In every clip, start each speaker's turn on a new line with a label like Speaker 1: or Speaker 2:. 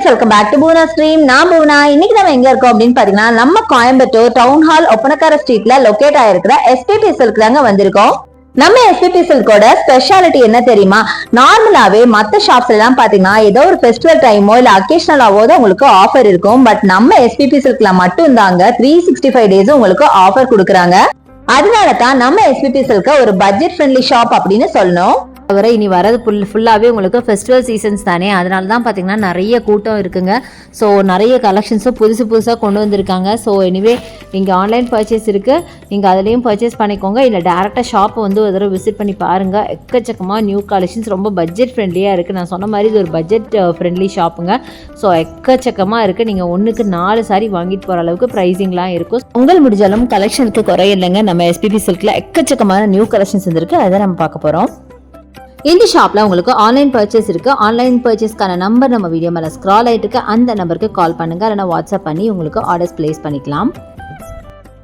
Speaker 1: Friends, welcome back to Poona stream. நான் பூனா. இன்னைக்கு நம்ம எங்க இருக்கோம் அப்படின்னு பாத்தீங்கன்னா, நம்ம கோயம்புத்தூர் டவுன் ஹால் ஒப்பனக்கார ஸ்ட்ரீட்ல லொகேட் ஆயிருக்கிற எஸ்பிபி சில்க் தாங்க வந்திருக்கோம். நம்ம எஸ்பிபி சில்கோட ஸ்பெஷாலிட்டி என்ன தெரியுமா? நார்மலாவே மத்த ஷாப்ஸ்ல எல்லாம் பாத்தீங்கன்னா ஏதோ ஒரு ஃபெஸ்டிவல் டைமோ இல்ல அக்கேஷனலாவோ தான் உங்களுக்கு ஆஃபர் இருக்கும். பட் நம்ம எஸ்பிபி சில்க்ல மட்டும் தாங்க 365 டேஸ் உங்களுக்கு ஆஃபர் கொடுக்குறாங்க. அதனால தான் நம்ம எஸ்பிபி சில்க ஒரு பட்ஜெட் ஃப்ரெண்ட்லி ஷாப் அப்படின்னு சொல்லணும்.
Speaker 2: தவிர இனி வரது ஃபுல்லாகவே உங்களுக்கு ஃபெஸ்டிவல் சீசன்ஸ் தானே, அதனால தான் பார்த்தீங்கன்னா நிறைய கூட்டம் இருக்குங்க. ஸோ நிறைய கலெக்ஷன்ஸும் புதுசாக கொண்டு வந்திருக்காங்க. ஸோ எனிவே இங்கே ஆன்லைன் பர்ச்சேஸ் இருக்குது, நீங்கள் அதுலேயும் பர்ச்சேஸ் பண்ணிக்கோங்க. இல்லை டேரெக்டாக ஷாப்பை வந்து ஒரு தடவை விசிட் பண்ணி பாருங்கள். எக்கச்சக்கமாக நியூ கலெக்ஷன்ஸ் ரொம்ப பட்ஜெட் ஃப்ரெண்ட்லியாக இருக்குது. நான் சொன்ன மாதிரி இது ஒரு பட்ஜெட் ஃப்ரெண்ட்லி ஷாப்புங்க. ஸோ எக்கச்சக்கமாக இருக்குது. நீங்கள் ஒன்றுக்கு 4 சாரி வாங்கிட்டு போகிற அளவுக்கு ப்ரைஸிங்லாம் இருக்கும். உங்கள் முடிஞ்சாலும் கலெக்ஷனுக்கு குறையில்லைங்க. நம்ம எஸ்பிபி சில்கில் எக்கச்சக்கமான நியூ கலெக்ஷன்ஸ் வந்துருக்கு, அதை நம்ம பார்க்க போகிறோம். இந்த ஷாப்ல உங்களுக்கு ஆன்லைன் பர்ச்சேஸ் இருக்கு. ஆன்லைன் பர்ச்சேஸ்க்கான நம்பர் நம்ம வீடியோ மேல ஸ்க்ரால் ஆயிட்டு இருக்கு. அந்த நம்பருக்கு கால் பண்ணுங்க, இல்லைன்னா வாட்ஸ்அப் பண்ணி உங்களுக்கு ஆர்டர்ஸ் பிளேஸ் பண்ணிக்கலாம்.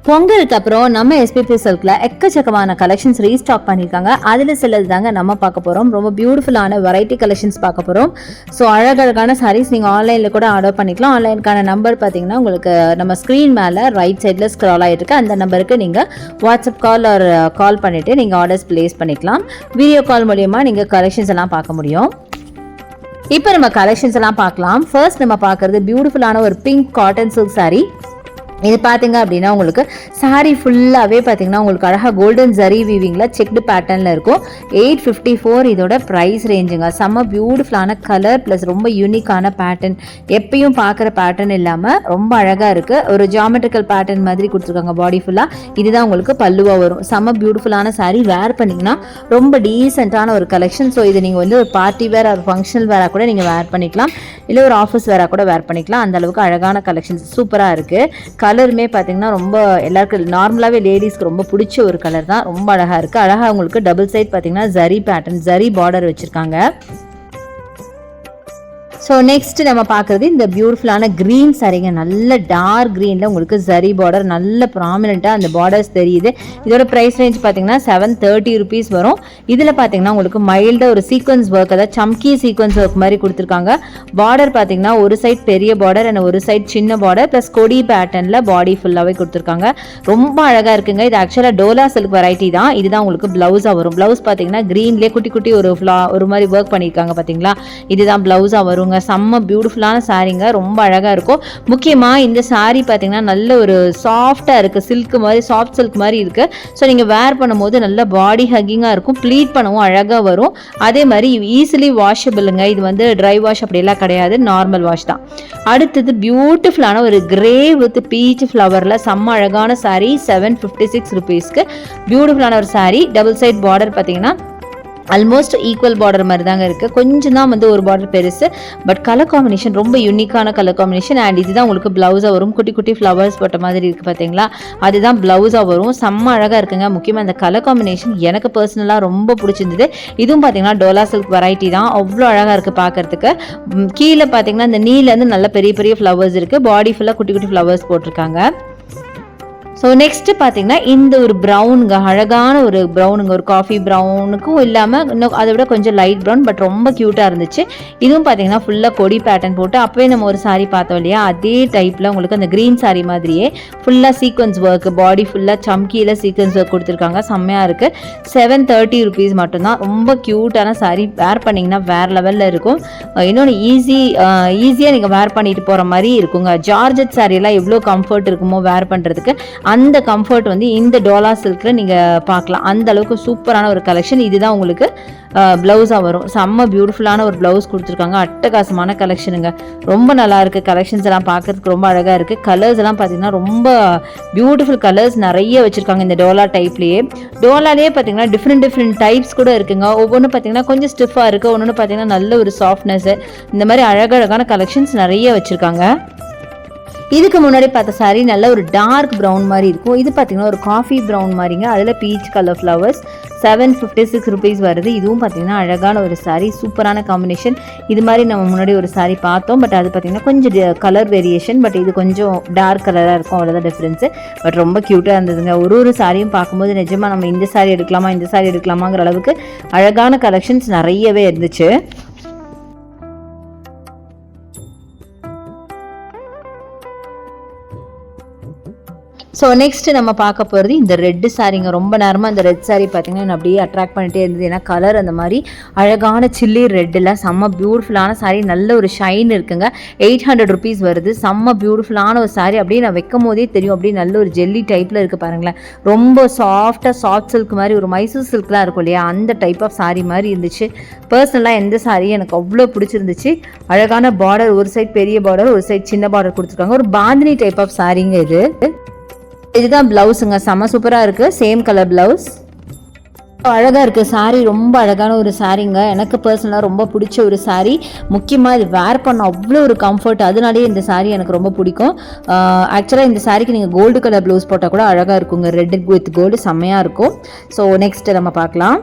Speaker 2: பொங்கலுக்கு அப்புறம் நம்ம எஸ்பிபி சில்க்ல எக்கச்சக்கமான கலெக்ஷன்ஸ் ரீஸ்டாக் பண்ணியிருக்காங்க. அதில் சிலது தாங்க நம்ம பார்க்க போகிறோம். ரொம்ப பியூட்டிஃபுல்லான வெரைட்டி கலெக்ஷன்ஸ் பார்க்க போகிறோம். ஸோ அழகழகான சாரீஸ் நீங்கள் ஆன்லைனில் கூட ஆர்டர் பண்ணிக்கலாம். ஆன்லைனுக்கான நம்பர் பார்த்தீங்கன்னா உங்களுக்கு நம்ம ஸ்க்ரீன் மேலே ரைட் சைடில் ஸ்க்ரால் ஆகிட்டு இருக்கு. அந்த நம்பருக்கு நீங்கள் வாட்ஸ்அப் கால் ஒரு கால் பண்ணிவிட்டு நீங்கள் ஆர்டர்ஸ் பிளேஸ் பண்ணிக்கலாம். வீடியோ கால் மூலியமாக நீங்கள் கலெக்ஷன்ஸ் எல்லாம் பார்க்க முடியும். இப்போ நம்ம கலெக்ஷன்ஸ் எல்லாம் பார்க்கலாம். ஃபர்ஸ்ட் நம்ம பார்க்குறது பியூட்டிஃபுல்லான ஒரு பிங்க் காட்டன் சில்க் சாரீ. இது பார்த்தீங்க அப்படின்னா உங்களுக்கு சாரீ ஃபுல்லாகவே பார்த்தீங்கன்னா உங்களுக்கு அழகாக கோல்டன் ஜரி வீவிங்கில் செக்டு பேட்டர்னில் இருக்கும். 854 இதோட ப்ரைஸ் ரேஞ்சுங்க. செம்ம பியூட்டிஃபுல்லான கலர் ப்ளஸ் ரொம்ப யூனிக்கான பேட்டர்ன். எப்பயும் பார்க்குற பேட்டர்ன் இல்லாமல் ரொம்ப அழகாக இருக்குது. ஒரு ஜியாமெட்ரிக்கல் பேட்டர்ன் மாதிரி கொடுத்துருக்காங்க பாடி ஃபுல்லாக. இதுதான் உங்களுக்கு பல்லுவாக வரும். செம்ம பியூட்டிஃபுல்லான சாரீ. வேர் பண்ணிங்கன்னா ரொம்ப டீசெண்டான ஒரு கலெக்ஷன். ஸோ இது நீங்கள் வந்து ஒரு பார்ட்டி வேர் ஒரு ஃபங்க்ஷனல் வேராக கூட நீங்கள் வேர் பண்ணிக்கலாம், இல்லை ஒரு ஆஃபீஸ் வேராக கூட வேர் பண்ணிக்கலாம். அந்த அளவுக்கு அழகான கலெக்ஷன்ஸ் சூப்பராக இருக்குது. கலருமே பார்த்தீங்கன்னா ரொம்ப எல்லாருக்கும் நார்மலாகவே லேடிஸ்க்கு ரொம்ப பிடிச்ச ஒரு கலர் தான். ரொம்ப அழகாக இருக்குது. அழகாக உங்களுக்கு டபுள் சைட் பார்த்தீங்கன்னா ஜரி பேட்டர்ன், ஜரி பார்டர் வச்சுருக்காங்க. ஸோ நெக்ஸ்ட் நம்ம பார்க்குறது இந்த பியூட்டிஃபுல்லான க்ரீன் சாரீங்க. நல்ல டார்க் க்ரீனில் உங்களுக்கு ஜரி பார்டர் நல்ல ப்ராமினெண்ட்டாக அந்த பார்டர்ஸ் தெரியுது. இதோட ப்ரைஸ் ரேஞ்ச் பார்த்தீங்கன்னா 730 rupees வரும். இதில் பார்த்தீங்கன்னா உங்களுக்கு மைல்டாக ஒரு சீக்வன்ஸ் ஒர்க், அதாவது சம்கி சீக்வன்ஸ் ஒர்க் மாதிரி கொடுத்துருக்காங்க. பார்டர் பார்த்தீங்கன்னா ஒரு சைட் பெரிய பார்டர் அண்ட் ஒரு சைட் சின்ன பார்டர் ப்ளஸ் கொடி பேட்டர்னில் பாடி ஃபுல்லாகவே கொடுத்துருக்காங்க. ரொம்ப அழகாக இருக்குங்க. இது ஆக்சுவலாக டோலா சில்க் வெரைட்டி தான். இதுதான் உங்களுக்கு ப்ளவுஸாக வரும். ப்ளவுஸ் பார்த்தீங்கன்னா க்ரீன்லேயே குட்டி குட்டி ஒரு மாதிரி ஒர்க் பண்ணியிருக்காங்க பார்த்தீங்களா. இதுதான் ப்ளவுஸாக வரும். செம்ம பியூட்டிஃபுல்லான சாரீங்க. ரொம்ப அழகாக இருக்கும். முக்கியமாக இந்த சாரீ பார்த்தீங்கன்னா நல்ல ஒரு சாஃப்டாக இருக்குது. சில்க் மாதிரி, சாஃப்ட் சில்க் மாதிரி இருக்குது. ஸோ நீங்கள் வேர் பண்ணும்போது நல்ல பாடி ஹக்கிங்காக இருக்கும். ப்ளீட் பண்ணவும் அழகாக வரும். அதே மாதிரி ஈஸிலி வாஷபிளுங்க. இது வந்து ட்ரை வாஷ் அப்படியெல்லாம் கிடையாது, நார்மல் வாஷ் தான். அடுத்தது பியூட்டிஃபுல்லான ஒரு கிரே வித் பீச் ஃப்ளவரில் செம்ம அழகான சாரீ. 756 rupeesக்கு பியூட்டிஃபுல்லான ஒரு சாரீ. டபுள் சைட் பார்டர் பார்த்தீங்கன்னா ஆல்மோஸ்ட் ஈக்குவல் பார்டர் மாதிரி தாங்க இருக்குது. கொஞ்சம் தான் வந்து ஒரு பார்டர் பெருசு. பட் கலர் காம்பினேஷன் ரொம்ப யூனிக்கான கலர் காம்பினேஷன். அண்ட் இதுதான் உங்களுக்கு ப்ளவுஸாக வரும். குட்டி குட்டி ஃப்ளவர்ஸ் போட்ட மாதிரி இருக்குது பார்த்தீங்களா, அதுதான் ப்ளவுஸாக வரும். செம்ம அழகாக இருக்குங்க. முக்கியமாக அந்த கலர் காம்பினேஷன் எனக்கு பர்சனலாக ரொம்ப பிடிச்சிருந்தது. இதுவும் பார்த்தீங்கன்னா டோலா சில்க் வெரைட்டி தான். அவ்வளோ அழகாக இருக்குது பார்க்குறதுக்கு. கீழே பார்த்தீங்கன்னா இந்த நீலேருந்து நல்ல பெரிய பெரிய ஃப்ளவர்ஸ் இருக்குது. பாடி ஃபுல்லாக குட்டி குட்டி ஃப்ளவர்ஸ் போட்டிருக்காங்க. ஸோ நெக்ஸ்ட்டு பார்த்தீங்கன்னா இந்த ஒரு ப்ரௌனுங்க, அழகான ஒரு ப்ரௌனுங்க, ஒரு காஃபி ப்ரௌனுக்கும் இல்லாமல் இன்னும் அதை விட கொஞ்சம் லைட் ப்ரௌன், பட் ரொம்ப க்யூட்டாக இருந்துச்சு. இதுவும் பார்த்தீங்கன்னா ஃபுல்லாக கொடி பேட்டர்ன் போட்டு அப்போயே நம்ம ஒரு சாரீ பார்த்தோம் இல்லையா, அதே டைப்பில் உங்களுக்கு அந்த க்ரீன் சாரீ மாதிரியே ஃபுல்லாக சீக்வன்ஸ் ஒர்க், பாடி ஃபுல்லாக சம்கியில் சீக்வன்ஸ் ஒர்க் கொடுத்துருக்காங்க. செம்மையாக இருக்குது. 730 rupees மட்டும்தான். ரொம்ப க்யூட்டான சாரீ. வேர் பண்ணிங்கன்னா வேறு லெவலில் இருக்கும். இன்னொன்று ஈஸியாக நீங்கள் வேர் பண்ணிட்டு போகிற மாதிரி இருக்குங்க. ஜார்ஜெட் சாரீலாம் எவ்வளோ கம்ஃபர்ட் இருக்குமோ வேர் பண்ணுறதுக்கு, அந்த கம்ஃபர்ட் வந்து இந்த டோலா சில்கில் நீங்கள் பார்க்கலாம். அந்த அளவுக்கு சூப்பரான ஒரு கலெக்ஷன். இதுதான் உங்களுக்கு ப்ளவுஸாக வரும். செம்ம பியூட்டிஃபுல்லான ஒரு ப்ளவுஸ் கொடுத்துருக்காங்க. அட்டகாசமான கலெக்ஷனுங்க. ரொம்ப நல்லா இருக்குது. கலெக்ஷன்ஸ் எல்லாம் பார்க்கறதுக்கு ரொம்ப அழகாக இருக்குது. கலர்ஸ் எல்லாம் பார்த்தீங்கன்னா ரொம்ப பியூட்டிஃபுல் கலர்ஸ் நிறைய வச்சுருக்காங்க இந்த டோலா டைப்லேயே. டோலாலேயே பார்த்தீங்கன்னா டிஃப்ரெண்ட் டைப்ஸ் கூட இருக்குங்க. ஒவ்வொன்றும் பார்த்தீங்கன்னா கொஞ்சம் ஸ்டிஃபாக இருக்குது, ஒன்று பார்த்தீங்கன்னா நல்ல ஒரு சாஃப்ட்னஸ். இந்த மாதிரி அழகழகான கலெக்ஷன்ஸ் நிறைய வச்சுருக்காங்க. இதுக்கு முன்னாடி பார்த்த சாரீ நல்ல ஒரு டார்க் ப்ரௌன் மாதிரி இருக்கும். இது பார்த்தீங்கன்னா ஒரு காஃபி ப்ரௌன் மாதிரிங்க. அதில் பீச் கலர் ஃப்ளவர்ஸ். 756 rupees வருது. இதுவும் பார்த்தீங்கன்னா அழகான ஒரு சாரீ. சூப்பரான காம்பினேஷன். இது மாதிரி நம்ம முன்னாடி ஒரு சாரீ பார்த்தோம். பட் அது பார்த்தீங்கன்னா கொஞ்சம் கலர் வேரியேஷன். பட் இது கொஞ்சம் டார்க் கலராக இருக்கும், அவ்வளோதான் டிஃப்ரென்ஸு. பட் ரொம்ப க்யூட்டாக இருந்ததுங்க. ஒரு சாரியும் பார்க்கும்போது நிஜமாக நம்ம இந்த சாரீ எடுக்கலாமாங்கிற அளவுக்கு அழகான கலெக்ஷன்ஸ் நிறையவே இருந்துச்சு. ஸோ நெக்ஸ்ட் நம்ம பார்க்க போகிறது இந்த ரெட்டு சாரீங்க. ரொம்ப நேரமாக இந்த ரெட் சாரீ பார்த்தீங்கன்னா என்ன அப்படியே அட்ராக்ட் பண்ணிட்டே இருந்தது. ஏன்னா கலர் அந்த மாதிரி அழகான சில்லி ரெட்டில் செம்ம பியூட்டிஃபுல்லான சாரீ, நல்ல ஒரு ஷைன் இருக்குங்க. 800 rupees வருது. செம்ம பியூட்டிஃபுல்லான ஒரு சாரீ. அப்படியே நான் வைக்கும் போதே தெரியும், அப்படியே நல்ல ஒரு ஜெல்லி டைப்பில் இருக்குது பாருங்களேன். ரொம்ப சாஃப்டாக சாஃப்ட் சில்க் மாதிரி, ஒரு மைசூர் சில்க்லாம் இருக்கும் இல்லையா, அந்த டைப் ஆஃப் சாரீ மாதிரி இருந்துச்சு. பர்சனலாக எந்த சாரீ எனக்கு அவ்வளோ பிடிச்சிருந்துச்சு. அழகான பார்டர், ஒரு சைட் பெரிய பார்டர், ஒரு சைட் சின்ன பார்டர் கொடுத்துருக்காங்க. ஒரு பாந்தினி டைப் ஆஃப் சாரீங்க இது. இதுதான் பிளவுஸுங்க, செம்ம சூப்பராக இருக்குது. சேம் கலர் பிளவுஸ், அழகாக இருக்குது சாரீ. ரொம்ப அழகான ஒரு சாரீங்க. எனக்கு பர்சனலாக ரொம்ப பிடிச்ச ஒரு சாரீ. முக்கியமாக இது வேர் பண்ண அவ்வளோ ஒரு கம்ஃபர்ட். அதனாலேயே இந்த சாரீ எனக்கு ரொம்ப பிடிக்கும். ஆக்சுவலாக இந்த சாரீக்கு நீங்கள் கோல்டு கலர் ப்ளவுஸ் போட்டால் கூட அழகாக இருக்குங்க. ரெட் வித் கோல்டு செம்மையாக இருக்கும். ஸோ நெக்ஸ்ட்டு நம்ம பார்க்கலாம்.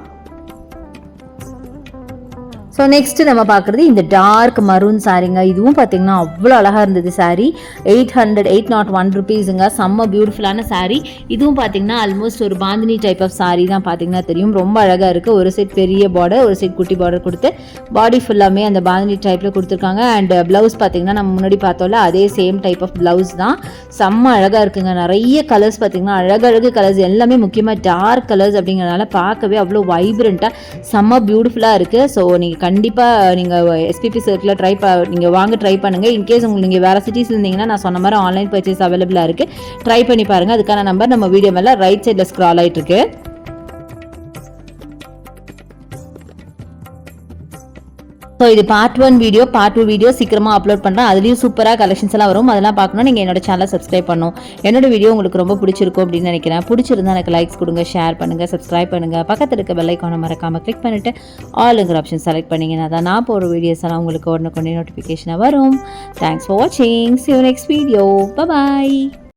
Speaker 2: ஸோ நெக்ஸ்ட் நம்ம பார்க்குறது இந்த டார்க் மரூன் சாரீங்க. இதுவும் பார்த்தீங்கன்னா அவ்வளோ அழகாக இருந்தது சாரீ. 801 rupeesங்க. செம்ம பியூட்டிஃபுல்லான சாரீ. இதுவும் பார்த்தீங்கன்னா ஆல்மோஸ்ட் ஒரு பாந்தினி டைப் ஆஃப் சாரீ தான், பார்த்தீங்கன்னா தெரியும். ரொம்ப அழகாக இருக்குது. ஒரு சைட் பெரிய பார்டர், ஒரு சைட் குட்டி பார்டர் கொடுத்து பாடி ஃபுல்லாமே அந்த பாந்தினி டைப்பில் கொடுத்துருக்காங்க. அண்ட் ப்ளவுஸ் பார்த்தீங்கன்னா நம்ம முன்னாடி பார்த்தோம்ல அதே சேம் டைப் ஆஃப் ப்ளவுஸ் தான். செம்ம அழகாக இருக்குங்க. நிறைய கலர்ஸ் பார்த்தீங்கன்னா அழகழகு கலர்ஸ், எல்லாமே முக்கியமாக டார்க் கலர்ஸ் அப்படிங்கிறனால பார்க்கவே அவ்வளோ வைப்ரண்ட்டாக செம்ம பியூட்டிஃபுல்லாக இருக்குது. ஸோ நீங்கள் கண்டிப்பாக நீங்கள் எஸ்பிபி சில்கில் நீங்கள் வாங்க ட்ரை பண்ணுங்கள். இன்கேஸ் உங்களுக்கு நீங்கள் வேறு சிட்டிஸ் இருந்தீங்கன்னா நான் சொன்ன மாதிரி ஆன்லைன் பர்ச்சேஸ் அவைலபிளாக இருக்குது. ட்ரை பண்ணி பாருங்கள். அதுக்கான நம்பர் நம்ம வீடியோ மேலே ரைட் சைடில் ஸ்க்ரால் ஆகிட்டு இருக்கு. ஸோ இது பார்ட் 1 வீடியோ. பார்ட் 2 வீடியோ சீக்கிரமாக அப்லோட் பண்ணுறேன். அதுலேயும் சூப்பராக கலெக்ஷன்ஸ் எல்லாம் வரும். அதெல்லாம் பார்க்கணும் நீங்கள் என்னோட சேனலை சப்ஸ்கிரைப் பண்ணணும். என்னோட வீடியோ உங்களுக்கு ரொம்ப பிடிச்சிருக்கும் அப்படின்னு நினைக்கிறேன். பிடிச்சிருந்தா எனக்கு லைக்ஸ் கொடுங்க, ஷேர் பண்ணுங்கள், சப்ஸ்கிரைப் பண்ணுங்கள். பக்கத்தில் இருக்க பெல் ஐக்கானை மறக்காமல் கிளிக் பண்ணிவிட்டு ஆளுங்கிற ஆப்ஷன் செலக்ட் பண்ணிங்கன்னா தான் நான் போகிற வீடியோஸ் எல்லாம் உங்களுக்கு உடனே நோட்டிஃபிகேஷனாக வரும். தேங்க்ஸ் ஃபார் வாட்சிங். See you next video. Bye bye.